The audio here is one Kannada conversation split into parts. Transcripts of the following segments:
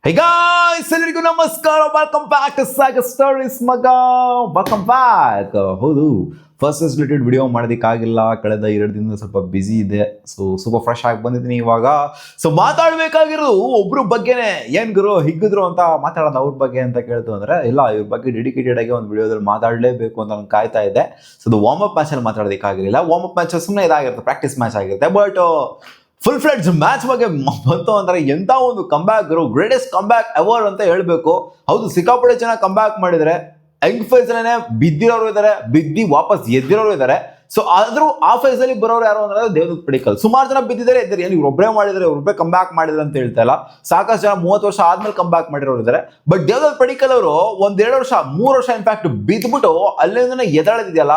Hey guys, ಎಲ್ಲರಿಗೂ ನಮಸ್ಕಾರ. ವೆಲ್ಕಮ್ ಬ್ಯಾಕ್ ಟು ಸಾಗ ಸ್ಟೋರೀಸ್ ಮಗ. Welcome back. ಹೌದು, ಫಸ್ಟ್ ರಿಲೇಟೆಡ್ ವಿಡಿಯೋ ಮಾಡೋದಕ್ಕಾಗಿಲ್ಲ. ಕಳೆದ 2 ದಿನದಿಂದ ಸ್ವಲ್ಪ ಬ್ಯುಸಿ ಇದೆ. ಸೂಪರ್ ಫ್ರೆಶ್ ಆಗಿ ಬಂದಿದ್ದೀನಿ ಇವಾಗ. ಮಾತಾಡಬೇಕಾಗಿರೋದು ಒಬ್ರ ಬಗ್ಗೆನೇ. ಏನ್ ಗುರು ಹಿಗ್ಗಿದ್ರು ಅಂತ ಮಾತಾಡೋದು ಅವ್ರ ಬಗ್ಗೆ ಅಂತ ಕೇಳ್ತು ಅಂದ್ರೆ, ಇಲ್ಲ, ಇವ್ರ ಬಗ್ಗೆ ಡೆಡಿಕೇಟೆಡ್ ಆಗಿ ಒಂದು ವಿಡಿಯೋದಲ್ಲಿ ಮಾತಾಡಲೇಬೇಕು ಅಂತ ನಾನು ಕಾಯ್ತಾ ಇದ್ದೆ. ಅದು ವಾರ್ಮ್ ಅಪ್ ಮ್ಯಾಚಲ್ಲಿ ಮಾತಾಡೋದಕ್ಕಾಗಿರಲಿಲ್ಲ. ವಾರ್ಮ್ ಅಪ್ ಮ್ಯಾಚ್ ಸುಮ್ಮನೆ ಇದಾಗಿರುತ್ತೆ, ಪ್ರಾಕ್ಟೀಸ್ ಮ್ಯಾಚ್ ಆಗಿರುತ್ತೆ. ಬಟ್ ಫುಲ್ ಫ್ಲೆಡ್ಜ್ ಮ್ಯಾಚ್ ಬಗ್ಗೆ ಬಂತು ಅಂದ್ರೆ ಎಂತ ಒಂದು ಕಂಬ್ಯಾಕ್ ಗುರು, ಗ್ರೇಟೆಸ್ಟ್ ಕಂಬ್ಯಾಕ್ ಎವರ್ ಅಂತ ಹೇಳ್ಬೇಕು. ಹೌದು, ಸಿಕ್ಕಾಪಟ್ಟೆ ಜನ ಕಂಬ್ಯಾಕ್ ಮಾಡಿದ್ರೆ. ಯಂಗ್ ಫೇಸ್ ಅಲ್ಲೇ ಬಿದ್ದಿರೋರು ಇದಾರೆ, ಬಿದ್ದಿ ವಾಪಸ್ ಎದ್ದಿರೋರು ಇದಾರೆ. ಸೊ ಆದ್ರೂ ಆ ಫೇಸ್ ಅಲ್ಲಿ ಬರೋರು ಯಾರು ಅಂದ್ರೆ ದೇವದತ್ ಪಡಿಕ್ಕಲ್. ಸುಮಾರು ಜನ ಬಿದ್ದಿದ್ದಾರೆ ಇದ್ದಾರೆ. ಏನು ಇವ್ರೊಬ್ಬರೇ ಮಾಡಿದ್ರೆ, ಇವ್ರೊಬ್ಬರೇ ಕಂಬ್ಯಾಕ್ ಮಾಡಿದ್ರೆ ಅಂತ ಹೇಳ್ತಾ ಇಲ್ಲ. ಸಾಕಷ್ಟು ಜನ 30 ವರ್ಷ ಆದ್ಮೇಲೆ ಕಂಬ್ಯಾಕ್ ಮಾಡಿರೋರು ಇದ್ದಾರೆ. ಬಟ್ ದೇವದತ್ ಪಡಿಕ್ಕಲ್ ಅವರು 1-2 ವರ್ಷ 3 ವರ್ಷ ಇನ್ಫ್ಯಾಕ್ಟ್ ಬಿದ್ಬಿಟ್ಟು ಅಲ್ಲಿಂದ ಎದ್ದಾಳದಿದೆಯಲ್ಲ.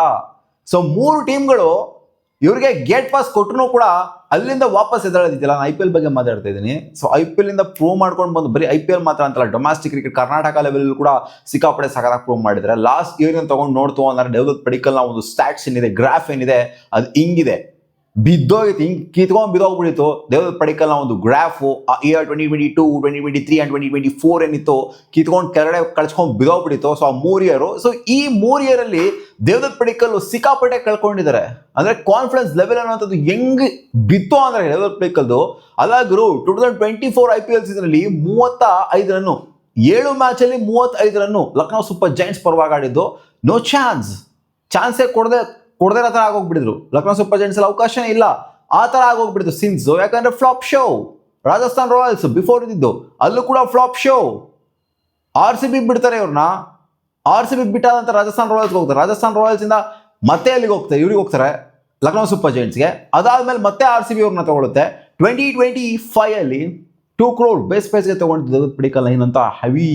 ಸೊ 3 ಟೀಮ್ಗಳು ಇವ್ರಿಗೆ ಗೇಟ್ ಪಾಸ್ ಕೊಟ್ಟರು ಕೂಡ ಅಲ್ಲಿಂದ ವಾಪಸ್ ಎದ್ದೇಳೋದಿಲ್ಲ. ನಾನು IPL ಬಗ್ಗೆ ಮಾತಾಡ್ತಾ ಇದ್ದೀನಿ. ಸೊ IPL ಇಂದ ಪ್ರೂವ್ ಮಾಡ್ಕೊಂಡು ಬಂದು, ಬರೀ IPL ಮಾತ್ರ ಅಂತಲ್ಲ, ಡೊಮ್ಯಾಸ್ಟಿಕ್ ಕ್ರಿಕೆಟ್ ಕರ್ನಾಟಕ ಲೆವೆಲ್ ಕೂಡ ಸಿಕ್ಕಾಪಟ್ಟೆ ಸಕಾಲ ಪ್ರೂವ್ ಮಾಡಿದ್ರೆ. ಲಾಸ್ಟ್ ಇಯರ್ ತಗೊಂಡು ನೋಡ್ತು ಅಂದ್ರೆ ದೇವದತ್ ಪಡಿಕ್ಕಲ್ನ ಒಂದು ಸ್ಟ್ಯಾಟ್ಸ್ ಏನಿದೆ, ಗ್ರಾಫ್ ಏನಿದೆ, ಅದು ಹಿಂಗಿದೆ. ಬಿದ್ದೋಗಿತ್ತು, ಹಿಂಗೆ ಕಿತ್ಕೊಂಡ್ ಬಿದ್ದೋಗ್ಬಿಟ್ಟಿತ್ತು ದೇವದತ್ ಪಡಿಕ್ಕಲ್ನ ಒಂದು ಗ್ರಾಫು. ಇಯರ್ 2022, 2023 ಅಂಡ್ 2024 ಏನಿತ್ತು, ಕಿತ್ಕೊಂಡು ಕೆಳಗಡೆ ಕಳ್ಸ್ಕೊಂಡ್ ಬಿದ್ದೋಗ್ಬಿಟ್ಟಿತ್ತು. ಸೊ ಆ 3 ಇಯರು. ಸೊ ಈ 3 ಇಯರಲ್ಲಿ ದೇವದತ್ ಪಡಿಕ್ಕಲ್ ಸಿಕ್ಕಾಪಟ್ಟೆ ಕಳ್ಕೊಂಡಿದ್ದಾರೆ. ಅಂದ್ರೆ ಕಾನ್ಫಿಡೆನ್ಸ್ ಲೆವೆಲ್ ಅನ್ನೋಂಥದ್ದು ಹೆಂಗ್ ಬಿತ್ತು ಅಂದ್ರೆ ದೇವದತ್ ಪಡಿಕ್ಕಲ್ದು ಅಲ್ಲ ಗುರು. 2024 IPL ಸೀಸನ್ ಅಲ್ಲಿ 35 ರನ್ನು, 7 ಮ್ಯಾಚ್ ಅಲ್ಲಿ 35 ರನ್ನು ಲಕ್ನೋ ಸೂಪರ್ ಜೈಂಟ್ಸ್ ಪರವಾಗಿ ಆಡಿದ್ದು. ನೋ ಚಾನ್ಸೇ ಕೊಡದೇ ತರ ಆಗೋಗ್ಬಿಟ್ಟಿದ್ರು. ಲಕ್ನೋ ಸೂಪರ್ ಜೈಂಟ್ಸ್ ಅಲ್ಲಿ ಅವಕಾಶನೇ ಇಲ್ಲ, ಆ ತರ ಆಗೋಗ್ಬಿಟ್ಟಿದ್ರು ಸಿನ್ಸ್. ಯಾಕಂದ್ರೆ flop show. Rajasthan Royals before ಇದ್ದಿದ್ದು, ಅಲ್ಲೂ ಕೂಡ ಫ್ಲಾಪ್ ಶೋ. RCB ಬಿಡ್ತಾರೆ ಇವ್ರನ್ನ. RCB ಬಿಟ್ಟಾದಂತ ರಾಜಸ್ಥಾನ್ ರಾಯಲ್ಸ್ ಹೋಗ್ತಾರೆ. ರಾಜಸ್ಥಾನ್ ರಾಯಲ್ಸ್ ಇಂದ ಮತ್ತೆ ಅಲ್ಲಿಗೆ ಹೋಗ್ತಾರೆ, ಇವ್ರಿಗೆ ಹೋಗ್ತಾರೆ ಲಕ್ನೋ ಸೂಪರ್ ಜೈಂಟ್ಸ್ಗೆ. ಅದಾದ್ಮೇಲೆ ಮತ್ತೆ RCB ಅವ್ರನ್ನ ತಗೊಳುತ್ತೆ. 2025 ಅಲ್ಲಿ 2 crore ಬೇಸ್ ಪ್ರೈಸ್ಗೆ ತಗೊಂಡಿದ್ದು ದೇವದತ್ ಪಡಿಕ್ಕಲ್ ಏನಂತ ಹೆವಿ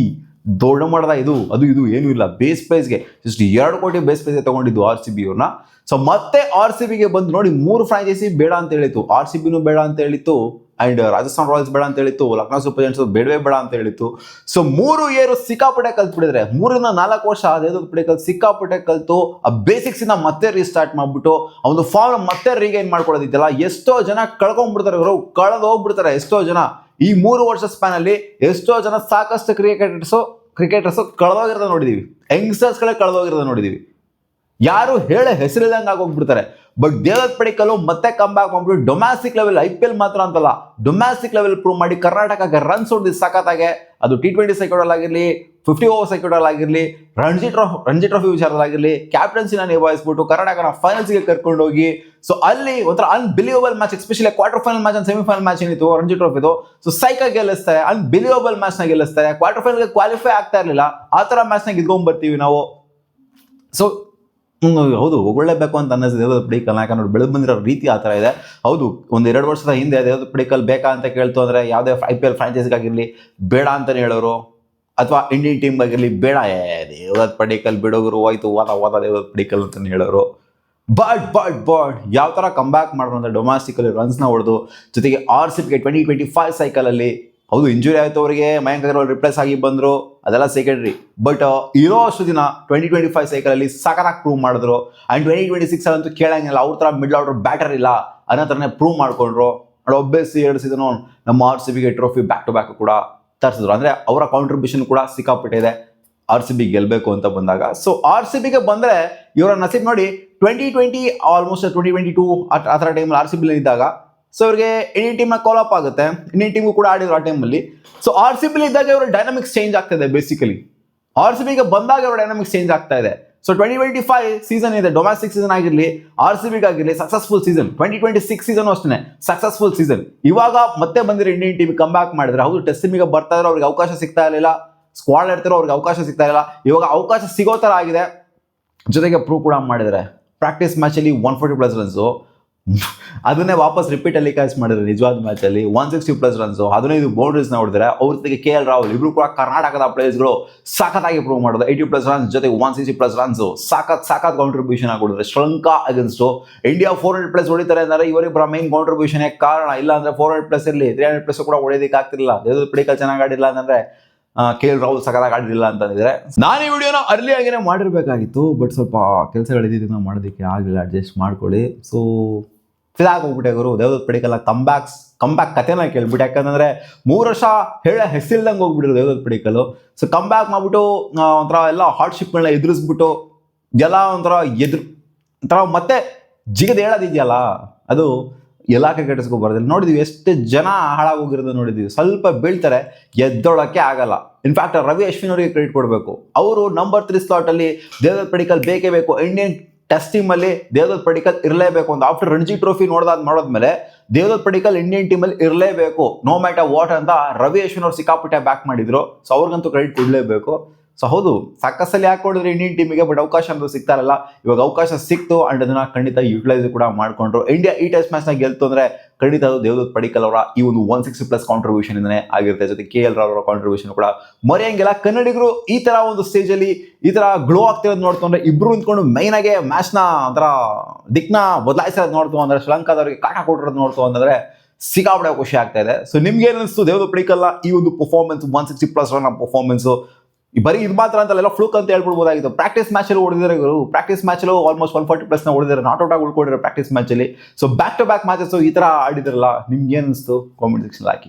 ದೊಡ್ಡ ಮಾಡದ ಇದು ಏನೂ ಇಲ್ಲ. ಬೇಸ್ ಪ್ರೈಸ್ಗೆ ಜಸ್ಟ್ 2 ಕೋಟಿ ಬೇಸ್ ಪ್ರೈಸ್ಗೆ ತಗೊಂಡಿದ್ದು RCB ಅವ್ರನ್ನ. ಸೊ ಮತ್ತೆ RCBಗೆ ಬಂದು ನೋಡಿ, 3 ಫ್ರಾಂಚೈಸಿ ಬೇಡ ಅಂತ ಹೇಳಿತ್ತು. RCBನೂ ಬೇಡ ಅಂತ ಹೇಳಿತ್ತು, ಅಂಡ್ ರಾಜಸ್ಥಾನ್ ರಾಯಲ್ಸ್ ಬೇಡ ಅಂತ ಹೇಳಿತ್ತು, ಲಕ್ನೋ ಸೂಪರ್ ಜೈಂಟ್ಸ್ ಬೇಡವೇ ಬೇಡ ಅಂತ ಹೇಳಿತ್ತು. ಸೊ 3 ಇಯರ್ ಸಿಕ್ಕಾಪಟ್ಟೆ ಕಲ್ತ್ಬಿಟ್ಟಿದ್ರೆ. 3ರಿಂದ 4 ವರ್ಷ ದೇವದತ್ ಪಡಿಕ್ಕಲ್ ಸಿಕ್ಕಾಪಟ್ಟೆ ಕಲ್ತು ಆ ಬೇಸಿಕ್ಸ್ ಇಂದ ಮತ್ತೆ ರೀಸ್ಟಾರ್ಟ್ ಮಾಡ್ಬಿಟ್ಟು ಒಂದು ಫಾರ್ಮ್ ಮತ್ತೆ ರೀಗೈನ್ ಮಾಡ್ಕೊಳ್ಳೋದಿದ್ದಲ್ಲ. ಎಷ್ಟೋ ಜನ ಕಳ್ಕೊಂಡ್ಬಿಡ್ತಾರೆ, ಇವರು ಕಳೆದು ಹೋಗ್ಬಿಡ್ತಾರೆ. ಎಷ್ಟೋ ಜನ ಈ 3 ವರ್ಷ ಸ್ಪ್ಯಾನ್ ಅಲ್ಲಿ ಎಷ್ಟೋ ಜನ ಸಾಕಷ್ಟು ಕ್ರಿಕೆಟರ್ಸ್ ಕಳೆದೋಗಿರೋದ ನೋಡಿದೀವಿ. ಯಂಗ್ಸ್ಟರ್ಸ್ಗಳೇ ಕಳೆದೋಗಿರೋದ ನೋಡಿದೀವಿ. ಯಾರು ಹೇಳೋ ಹೆಸರಿಲ್ಲಂಗೆ ಆಗೋಗ್ಬಿಡ್ತಾರೆ. ಬಟ್ ದೇವದತ್ ಪಡಿಕ್ಕಲ್ ಮತ್ತೆ ಕಮ್ ಬ್ಯಾಕ್ ಮಾಡ್ಬಿಟ್ಟು ಡೊಮ್ಯಾಸ್ಟಿಕ್ ಲೆವೆಲ್, IPL ಮಾತ್ರ ಅಂತಲ್ಲ, ಡೊಮ್ಯಾಸ್ಟಿಕ್ ಲೆವೆಲ್ ಪ್ರೂವ್ ಮಾಡಿ ಕರ್ನಾಟಕಕ್ಕೆ ರನ್ಸ್ ಹೊಡೆದು ಸಖತ್ತಾಗೆ. ಅದು T20 ಸೈಕಲ್ ಆಗಿರಲಿ, 50 ಓವರ್ ಸೈಕಲ್ ಆಗಿರಲಿ, ರಣಜಿ ಟ್ರೋಫಿ ವಿಚಾರದಲ್ಲಾಗಿರಲಿ, ಕ್ಯಾಪ್ಟನ್ಸಿನ ನಿಭಾಯಿಸ್ಬಿಟ್ಟು ಕರ್ನಾಟಕನ ಫೈನಲ್ಸ್ಗೆ ಕರ್ಕೊಂಡು ಹೋಗಿ. ಸೊ ಅಲ್ಲಿ ಒಂಥರ unbelievable match, especially quarter final match and semifinal match ಏನಿತ್ತು ರಣಜಿ ಟ್ರೋಫಿದು. ಸೊ ಸೈಕಾಗಿ ಗೆಲ್ಲಿಸ್ತಾರೆ, ಅನ್ಬಿಲಿಯಬಲ್ ಮ್ಯಾಚ್ನ ಗೆಲ್ಲಿಸ್ತಾರೆ. ಕ್ವಾರ್ಟರ್ ಫೈನಲ್ಗೆ ಕ್ವಾಲಿಫೈ ಆಗ್ತಾ ಇರಲಿಲ್ಲ, ಆ ಥರ ಮ್ಯಾಚ್ನ ಗೆದ್ಕೊಂಡ್ ಬರ್ತೀವಿ ನಾವು. ಸೊ ಹೌದು, ಹೊಗಳಲೇಬೇಕು ಅಂತ ಅನ್ನಿಸ್ತದೆ ದೇವದತ್ ಪಡಿಕ್ಕಲ್. ಯಾಕಂದ್ರೆ ಬೆಳೆದು ಬಂದಿರೋ ರೀತಿ ಆ ಥರ ಇದೆ. ಹೌದು, 1-2 ವರ್ಷದ ಹಿಂದೆ ದೇವದತ್ ಪಡಿಕ್ಕಲ್ ಬೇಕಾ ಅಂತ ಕೇಳ್ತು ಅಂದರೆ ಯಾವುದೇ IPL ಫ್ರಾಂಚೈಸಿಗಾಗಿರಲಿ ಬೇಡ ಅಂತಲೇ ಹೇಳೋರು, ಅಥವಾ ಇಂಡಿಯನ್ ಟೀಮ್ ಆಗಿರಲಿ ಬೇಡ, ದೇವದತ್ ಪಡಿಕ್ಕಲ್ ಬಿಡೋರು ಹೋಯ್ತು ಓದ ದೇವದತ್ ಪಡಿಕ್ಕಲ್ ಅಂತಲೇ ಹೇಳೋರು. ಬಟ್ ಯಾವ ಥರ ಕಮ್ ಬ್ಯಾಕ್ ಮಾಡೋರು ಅಂದರೆ ಡೊಮ್ಯಾಸ್ಟಿಕಲ್ಲಿ ರನ್ಸ್ನ ಹೊಡೆದು, ಜೊತೆಗೆ RCBಗೆ 2025 ಸೈಕಲಲ್ಲಿ ಹೌದು ಇಂಜುರಿ ಆಯಿತು ಅವರಿಗೆ, ಮಯಾಂಕ್ ಅಗರ್ವಾಲ್ ರಿಪ್ಲೇಸ್ ಆಗಿ ಬಂದರು, ಅದೆಲ್ಲ ಸೆಕೆಂಡ್ರಿ. ಬಟ್ ಇರೋ ಅಷ್ಟು ದಿನ 2025 ಸೈಕಲಲ್ಲಿ ಸಖತ್ತಾಗಿ ಪ್ರೂವ್ ಮಾಡಿದ್ರು. ಆ್ಯಂಡ್ 2026 ಅಂತೂ ಕೇಳಂಗಿಲ್ಲ, ಅವ್ರ ಥರ ಮಿಡ್ಲ್ ಆರ್ಡರ್ ಬ್ಯಾಟರ್ ಇಲ್ಲ ಅನ್ನೋ ಥರನೇ ಪ್ರೂವ್ ಮಾಡ್ಕೊಂಡ್ರು. ಒಬ್ಬೆಸಿ 2 ಸೀಸನು ನಮ್ಮ RCBಗೆ ಟ್ರೋಫಿ ಬ್ಯಾಕ್ ಟು ಬ್ಯಾಕ್ ಕೂಡ ತರಿಸಿದ್ರು. ಅಂದರೆ ಅವರ ಕಾಂಟ್ರಿಬ್ಯೂಷನ್ ಕೂಡ ಸಿಕ್ಕಾಪಟ್ಟಿದೆ RCB ಗೆಲ್ಲಬೇಕು ಅಂತ ಬಂದಾಗ. ಸೊ RCBಗೆ ಬಂದರೆ ಇವರ ನಸೀಬ್ ನೋಡಿ, 2020 ಆಲ್ಮೋಸ್ಟ್ 2022 ಆ ಥರ ಟೈಮಲ್ಲಿ RCB ಇದ್ದಾಗ ಸೊ ಅವ್ರಿಗೆ ಇಂಡಿಯನ್ ಟೀಮ್ನ ಕಾಲ್ ಅಪ್ ಆಗುತ್ತೆ. ಇಂಡಿಯನ್ ಟೀಮ್ಗೂ ಕೂಡ ಆಡಿದ್ರು ಆ ಟೈಮಲ್ಲಿ. ಸೊ RCB ಇದ್ದಾಗ ಇವರ ಡೈನಾಮಿಕ್ಸ್ ಚೇಂಜ್ ಆಗ್ತಾ ಇದೆ. ಬೇಸಿಕಲಿ RCBಗೆ ಬಂದಾಗ ಇವರ ಡೈನಾಮಿಕ್ಸ್ ಚೇಂಜ್ ಆಗ್ತಾ ಇದೆ. ಸೊ 2025 ಸೀಸನ್ ಇದೆ, ಡೊಮ್ಯಾಸ್ಟಿಕ್ ಸೀಸನ್ ಆಗಿರಲಿ, RCBಗಾಗಿರಲಿ ಸಕ್ಸಸ್ಫುಲ್ ಸೀಸನ್. 2026 ಸೀಸನ್ ಅಷ್ಟೇ ಸಕ್ಸಸ್ಫುಲ್ ಸೀಸನ್. ಇವಾಗ ಮತ್ತೆ ಬಂದಿರೋ ಇಂಡಿಯನ್ ಟೀಮ್ ಕಮ್ ಬ್ಯಾಕ್ ಮಾಡಿದ್ರೆ, ಹೌದು ಟೆಸ್ಟ್ ಟೀಮಿಗೆ ಬರ್ತಾ ಇದ್ರು, ಅವ್ರಿಗೆ ಅವಕಾಶ ಸಿಗ್ತಾ ಇರಲಿಲ್ಲ. ಸ್ಕ್ವಾಡ್ ಇರ್ತಾರೋ ಅವ್ರಿಗೆ ಅವಕಾಶ ಸಿಗ್ತಾ ಇರಲಿಲ್ಲ. ಇವಾಗ ಅವಕಾಶ ಸಿಗೋ ಥರ ಆಗಿದೆ. ಜೊತೆಗೆ ಪ್ರೂವ್ ಕೂಡ ಮಾಡಿದರೆ ಪ್ರಾಕ್ಟೀಸ್ ಮ್ಯಾಚಲ್ಲಿ 140+ ರನ್ಸು, ಅದನ್ನೇ ವಾಪಸ್ ರಿಪೀಟಲ್ಲಿ ಕ್ಯಾಚ್ ಮಾಡಿದ್ರೆ ನಿಜವಾದ ಮ್ಯಾಚಲ್ಲಿ 160+ ರನ್ಸು, 15 ಬೌಂಡ್ರೀಸ್ನ ಹೊಡೆದ್ರೆ. ಅವ್ರ ಜೊತೆಗೆ KL ರಾಹುಲ್ ಇಬ್ರು ಕೂಡ ಕರ್ನಾಟಕದ ಪ್ಲೇಯರ್ಸ್ಗಳು ಸಖತ್ತಾಗಿ ಪ್ರೂವ್ ಮಾಡೋದು. 80+ ರನ್ಸ್ ಜೊತೆಗೆ 160+ ರನ್ಸು, ಸಾಕತ್ ಕಾಂಟ್ರಿಬ್ಯೂಷನ್ ಆಗಿಬಿಡಿದ್ರೆ. ಶ್ರೀಲಂಕಾ ಅಗೇನ್ಸ್ಟು ಇಂಡಿಯಾ 400+ ಹೊಡಿತಾರೆ ಅಂದರೆ ಇವರಿಬ್ಬರ ಮೈನ್ ಕಾಂಟ್ರಿಬ್ಯೂಷನ್ ಕಾರಣ. ಇಲ್ಲ ಅಂದರೆ 400+ ಇರಲಿ, 300+ ಕೂಡ ಹೊಡೆಯೋದಕ್ಕೆ ಆಗ್ತಿರಲಿಲ್ಲ. ದೇವದತ್ ಪಡಿಕ್ಕಲ್ ಚೆನ್ನಾಗಿ ಆಡಿಲ್ಲ ಅಂತಂದರೆ KL ರಾಹುಲ್ ಸಖತ್ತಾಗಿ ಆಡಿರಲಿಲ್ಲ ಅಂತಂದಿದ್ರೆ. ನಾನು ಈ ವಿಡಿಯೋನ ಅರ್ಲಿ ಆಗಿನೇ ಮಾಡಿರಬೇಕಾಗಿತ್ತು, ಬಟ್ ಸ್ವಲ್ಪ ಕೆಲಸಗಳಿದ್ದಿದ್ದನ್ನು ಮಾಡೋದಕ್ಕೆ ಆಗಲಿಲ್ಲ. ಅಡ್ಜಸ್ಟ್ ಮಾಡ್ಕೊಳ್ಳಿ. ಸೊ ಫಿದಾಗಿ ಹೋಗ್ಬಿಟ್ಟೆ ಗುರು. ದೇವದತ್ ಪಡಿಕಲ್ ಕಂಬ್ಯಾಕ್ ಕಥೆನ ಕೇಳ್ಬಿಟ್ಟು, ಯಾಕಂದ್ರೆ 3 ವರ್ಷ ಹೇಳ ಹೆಸರಿಲ್ದಂಗೆ ಹೋಗ್ಬಿಟ್ಟಿರು ದೇವದತ್ ಪಡಿಕಲ್. ಸೊ ಕಂಬ್ಯಾಕ್ ಮಾಡ್ಬಿಟ್ಟು ಒಂಥರ ಎಲ್ಲ ಹಾರ್ಡ್ಶಿಪ್ಗಳನ್ನ ಎದುರಿಸ್ಬಿಟ್ಟು ಎಲ್ಲ ಒಂಥರ ಮತ್ತೆ ಜಿಗದ್ ಹೇಳೋದಿದೆಯಲ್ಲ, ಅದು ಎಲ್ಲ ಕ್ರಿಕೆಟರ್ಸ್ಗೂ ಬರೋದಿಲ್ಲ. ನೋಡಿದ್ವಿ ಎಷ್ಟು ಜನ ಹಾಳಾಗೋಗಿರೋದು ನೋಡಿದ್ವಿ. ಸ್ವಲ್ಪ ಬೀಳ್ತಾರೆ, ಎದ್ದೊಳಕ್ಕೆ ಆಗಲ್ಲ. ಇನ್ಫ್ಯಾಕ್ಟ್ ರವಿ ಅಶ್ವಿನ್ ಅವರಿಗೆ ಕ್ರೆಡಿಟ್ ಕೊಡಬೇಕು. ಅವರು ನಂಬರ್ 3 ಸ್ಲಾಟಲ್ಲಿ ದೇವದತ್ ಪಡಿಕಲ್ ಬೇಕೇ ಬೇಕು. ಇಂಡಿಯನ್ ಟೆಸ್ಟ್ ಟೀಮಲ್ಲಿ ದೇವದತ್ ಪಡಿಕಲ್ ಇರಲೇಬೇಕು ಅಂತ ಆಫ್ಟರ್ ರಣಜಿ ಟ್ರೋಫಿ ನೋಡಿದ್ಮೇಲೆ ದೇವದತ್ ಪಡಿಕಲ್ ಇಂಡಿಯನ್ ಟೀಮಲ್ಲಿ ಇರಲೇಬೇಕು ನೋ ಮ್ಯಾಟರ್ ವಾಟ್ ಅಂತ ರವಿ ಅಶ್ವಿನ್ ಅವ್ರು ಸಿಕ್ಕಾಪಟ್ಟೆ ಬ್ಯಾಕ್ ಮಾಡಿದ್ರು. ಸೊ ಅವ್ರಿಗಂತೂ ಕ್ರೆಡಿಟ್ ಕೊಡಲೇಬೇಕು. ಸೊ ಹೌದು, ಸಾಕಷ್ಟಲ್ಲಿ ಹಾಕೊಂಡಿದ್ರೆ ಇಂಡಿಯನ್ ಟೀಮಿಗೆ, ಬಟ್ ಅವಕಾಶ ಅಂತೂ ಸಿಗ್ತಾ ಇರಲ್ಲ. ಇವಾಗ ಅವಕಾಶ ಸಿಕ್ತು ಅಂಡ್ ಅದನ್ನ ಖಂಡಿತ ಯುಟಿಲೈಸ್ ಕೂಡ ಮಾಡ್ಕೊಂಡ್ರು. ಇಂಡಿಯಾ ಈ ಟೆಸ್ಟ್ ಮ್ಯಾಚ್ ನ ಗೆಲ್ತು ಅಂದ್ರೆ ಖಂಡಿತ ಅದು ದೇವದತ್ ಪಡಿಕಲ್ ಅವರ ಈ ಒಂದು 160+ ಕಾಂಟ್ರಿಬ್ಯೂಷನ್ ಇಂದನೇ ಆಗಿರುತ್ತೆ. ಜೊತೆ KL ರಾವ್ ಅವರ ಕಾಂಟ್ರಿಬ್ಯೂಷನ್ ಕೂಡ ಮರೆಯಂಗಿಲ್ಲ. ಕನ್ನಡಿಗರು ಈ ತರ ಒಂದು ಸ್ಟೇಜ್ ಅಲ್ಲಿ ಈ ತರ ಗ್ಲೋ ಆಗ್ತಿರೋದು ನೋಡ್ಕೊಂಡ್ರೆ, ಇಬ್ರು ನಿಂತ್ಕೊಂಡು ಮೈನ್ ಆಗಿ ಮ್ಯಾಚ್ ನ ಒಂಥರ ದಿಕ್ನ ಬದಲಾಯಿಸೋದು ನೋಡ್ತು ಅಂದ್ರೆ, ಶ್ರೀಲಂಕಾದವರಿಗೆ ಕಾಟ ಕೊಟ್ಟಿರೋದು ನೋಡ್ತು ಅಂದ್ರೆ ಸಿಕ್ಕಾಪಟ್ಟೆ ಖುಷಿ ಆಗ್ತಾ ಇದೆ. ಸೊ ನಿಮ್ಗೆ ಏನಿಸ್ತು ದೇವದತ್ ಪಡಿಕಲ್ ಈ ಒಂದು ಪರ್ಫಾರ್ಮೆನ್ಸ್, 160+ ರನ್ ಪರ್ಫಾರ್ಮೆನ್ಸ್? ಬರೀ ಇದು ಮಾತ್ರ ಅಂತಲ್ಲ, ಫ್ಲೂಕ್ ಅಂತ ಹೇಳ್ಬಿಡ್ಬೋದಾಗಿತ್ತು. ಪ್ರಾಕ್ಟೀಸ್ ಮ್ಯಾಚ್ ಅಲ್ಲಿ ಹೊಡೆದಿದ್ದಾರೆ ಗುರು. ಪ್ರಾಕ್ಟೀಸ್ ಮ್ಯಾಚ್ ಅಲ್ಲಿ ಆಲ್ಮೋಸ್ಟ್ 140+ ಹೊಡೆದಿದ್ದಾರೆ, ನಾಟ್ ಔಟ್ ಆಗಿ ಉಳ್ಕೊಂಡಿದ್ದಾರೆ ಪ್ರಾಕ್ಟೀಸ್ ಮ್ಯಾಚ್ ಅಲ್ಲಿ. So back to back matches ಈ ತರ ಆಡಿದ್ರಲ್ಲ, ನಿಮ್ಗೆ ಏನಿಸ್ತು ಕಾಮೆಂಟ್ ಸೆಕ್ಷನ್ ಹಾಕಿ.